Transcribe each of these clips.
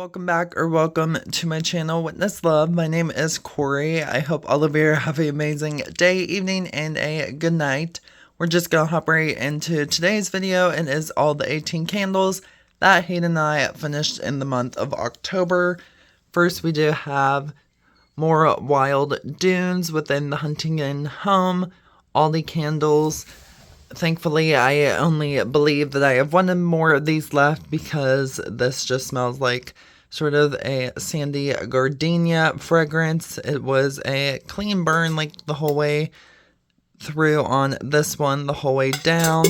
Welcome back or welcome to my channel, Witness Love. My name is Corey. I hope all of you have an amazing day, evening, and a good night. We're just going to hop right into today's video. It is all the 18 candles that Hayden and I finished in the month of October. First, we do have more Wild Dunes within the Huntington home. All the candles. Thankfully, I only believe that I have one more of these left because this just smells like sort of a sandy gardenia fragrance. It was a clean burn like the whole way through on this one, the whole way down.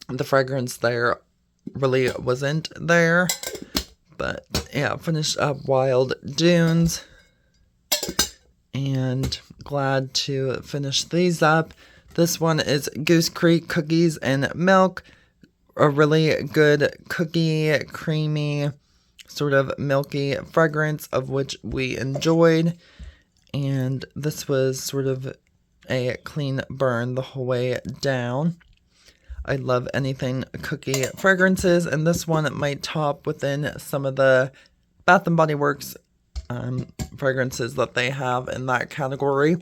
The fragrance there really wasn't there. But yeah, finished up Wild Dunes. And glad to finish these up. This one is Goose Creek Cookies and Milk. A really good cookie, creamy, sort of milky fragrance of which we enjoyed. And this was sort of a clean burn the whole way down. I love anything cookie fragrances, and this one might top within some of the Bath & Body Works fragrances that they have in that category.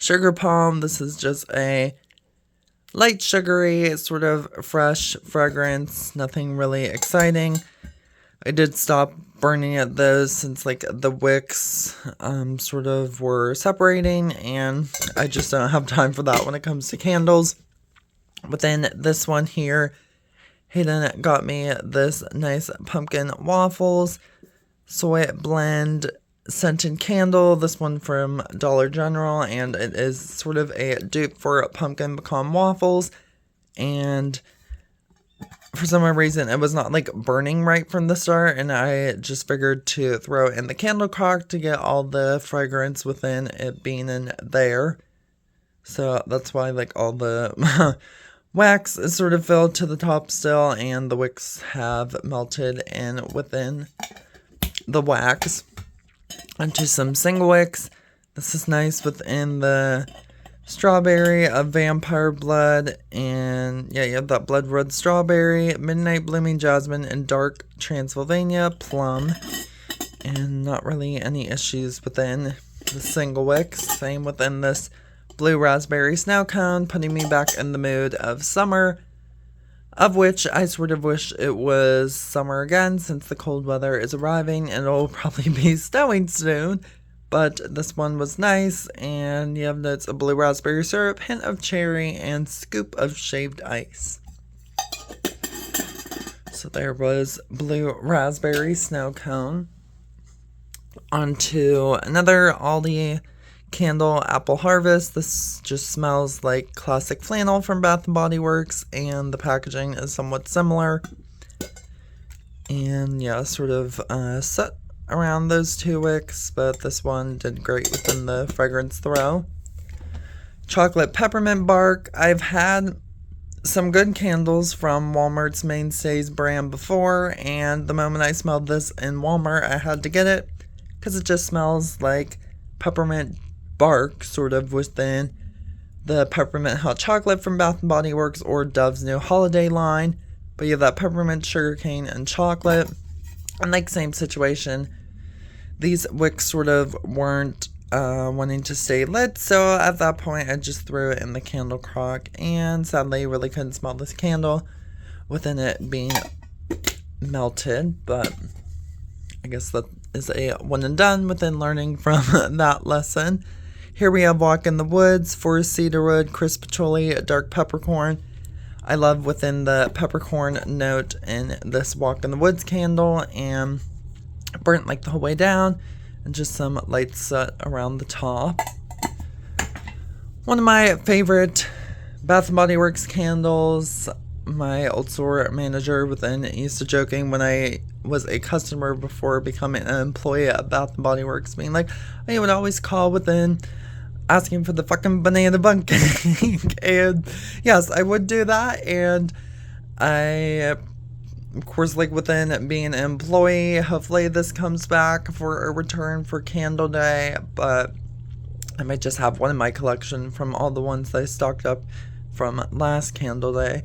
Sugar Palm, this is just a light sugary, sort of fresh fragrance, nothing really exciting. I did stop burning at those since like the wicks sort of were separating, and I just don't have time for that when it comes to candles. Within this one here, Hayden got me this nice pumpkin waffles soy blend scented candle. This one from Dollar General, and it is sort of a dupe for pumpkin pecan waffles. And for some reason it was not like burning right from the start, and I just figured to throw in the candle cock to get all the fragrance within it being in there. So that's why like all the wax is sort of filled to the top still, and the wicks have melted in within the wax. Onto some single wicks. This is nice within the strawberry of vampire blood, and yeah, you have that blood red strawberry, midnight blooming jasmine, and dark Transylvania plum. And not really any issues within the single wicks. Same within this blue raspberry snow cone, putting me back in the mood of summer, of which I sort of wish it was summer again since the cold weather is arriving and it'll probably be snowing soon. But this one was nice, and you have notes of blue raspberry syrup, hint of cherry, and scoop of shaved ice. So there was blue raspberry snow cone. Onto another Aldi candle, Apple Harvest. This just smells like classic flannel from Bath & Body Works, and the packaging is somewhat similar. And yeah, sort of set around those two wicks, but this one did great within the fragrance throw. Chocolate Peppermint Bark. I've had some good candles from Walmart's Mainstays brand before, and the moment I smelled this in Walmart, I had to get it because it just smells like peppermint bark, sort of within the peppermint hot chocolate from Bath & Body Works or Dove's new holiday line. But you have that peppermint, sugarcane, and chocolate. And like same situation, these wicks sort of weren't wanting to stay lit, so at that point I just threw it in the candle crock, and sadly really couldn't smell this candle within it being melted. But I guess that is a one and done within learning from that lesson. Here we have Walk in the Woods, Forest Cedarwood, Crisp Patchouli, Dark Peppercorn. I love within the peppercorn note in this Walk in the Woods candle, and burnt like the whole way down, and just some light soot around the top. One of my favorite Bath & Body Works candles. My old store manager within used to joking when I was a customer before becoming an employee at Bath & Body Works, being like, I would always call within asking for the fucking banana bun cake. And yes, I would do that, and I, of course, like within being an employee, hopefully this comes back for a return for Candle Day, but I might just have one in my collection from all the ones that I stocked up from last Candle Day.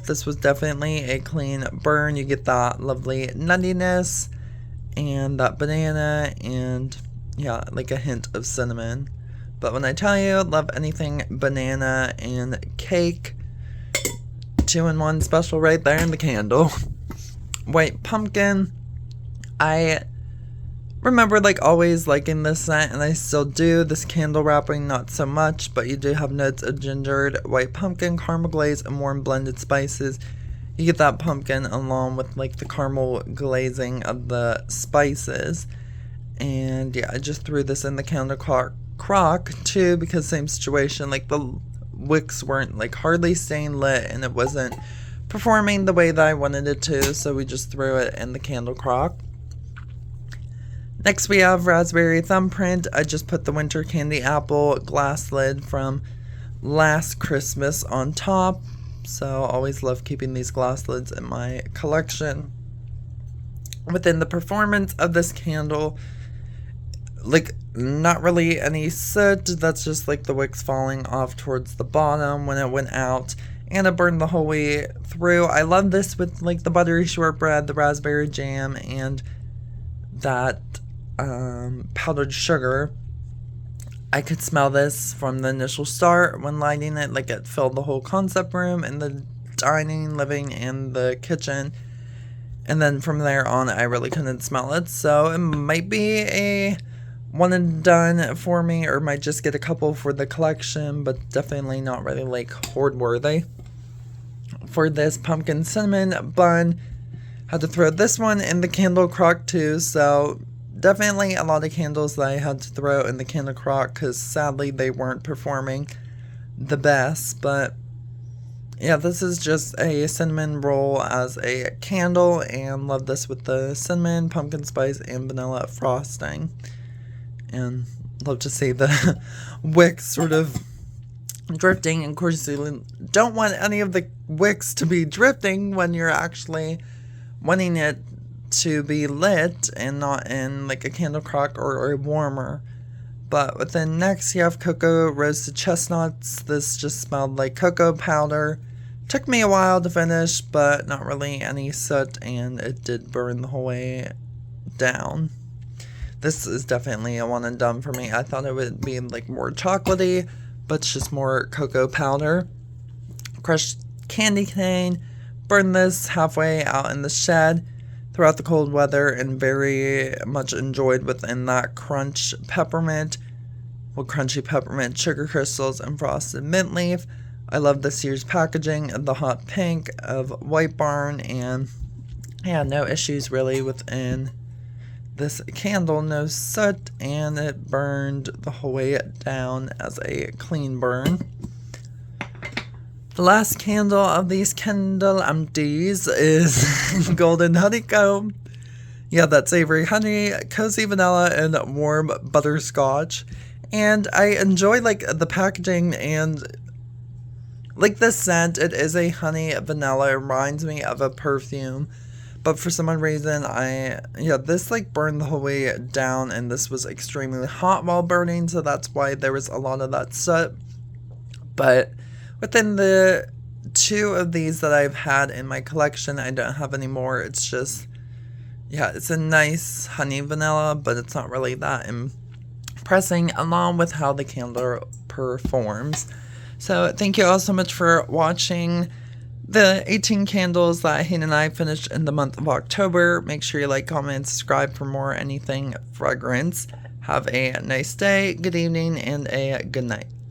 This was definitely a clean burn. You get that lovely nuttiness. and that banana, and yeah, like a hint of cinnamon. But when I tell you, love anything banana and cake. 2-in-1 special right there in the candle. White pumpkin. I remember like always liking this scent, and I still do. This candle wrapping not so much, but you do have notes of gingered, white pumpkin, caramel glaze, and warm blended spices. You get that pumpkin along with like the caramel glazing of the spices. And yeah, I just threw this in the candle crock too, because same situation, like the wicks weren't like hardly staying lit and it wasn't performing the way that I wanted it to, so we just threw it in the candle crock. Next we have raspberry thumbprint. I just put the winter candy apple glass lid from last Christmas on top. So always love keeping these glass lids in my collection. Within the performance of this candle, like not really any soot, that's just like the wicks falling off towards the bottom when it went out, and it burned the whole way through. I love this with like the buttery shortbread, the raspberry jam, and that powdered sugar. I could smell this from the initial start when lighting it, like it filled the whole concept room and the dining, living, and the kitchen. And then from there on, I really couldn't smell it. So it might be a one and done for me, or might just get a couple for the collection, but definitely not really like hoard worthy. For this pumpkin cinnamon bun, had to throw this one in the candle crock too. So definitely a lot of candles that I had to throw in the candle crock, because sadly they weren't performing the best. But yeah, this is just a cinnamon roll as a candle, and love this with the cinnamon, pumpkin spice, and vanilla frosting. And love to see the wicks sort of drifting. And of course you don't want any of the wicks to be drifting when you're actually wanting it to be lit and not in like a candle crock or a warmer. But within next you have cocoa roasted chestnuts. This just smelled like cocoa powder. Took me a while to finish, but not really any soot, and it did burn the whole way down. This is definitely a one and done for me. I thought it would be like more chocolatey, but it's just more cocoa powder. Crushed candy cane. Burned this halfway out in the shed throughout the cold weather, and very much enjoyed within that crunchy peppermint sugar crystals and frosted mint leaf. I love this year's packaging, the hot pink of White Barn, and yeah, no issues really within this candle, no soot, and it burned the whole way down as a clean burn. The last candle of these candle empties is Golden Honeycomb. Yeah, that's savory honey, cozy vanilla, and warm butterscotch. And I enjoy like the packaging and like the scent. It is a honey vanilla. It reminds me of a perfume. But for some reason, this like burned the whole way down, and this was extremely hot while burning, so that's why there was a lot of that soot. But within the two of these that I've had in my collection, I don't have any more. It's just, yeah, it's a nice honey vanilla, but it's not really that impressing, along with how the candle performs. So thank you all so much for watching the 18 candles that Hayden and I finished in the month of October. Make sure you like, comment, and subscribe for more anything fragrance. Have a nice day, good evening, and a good night.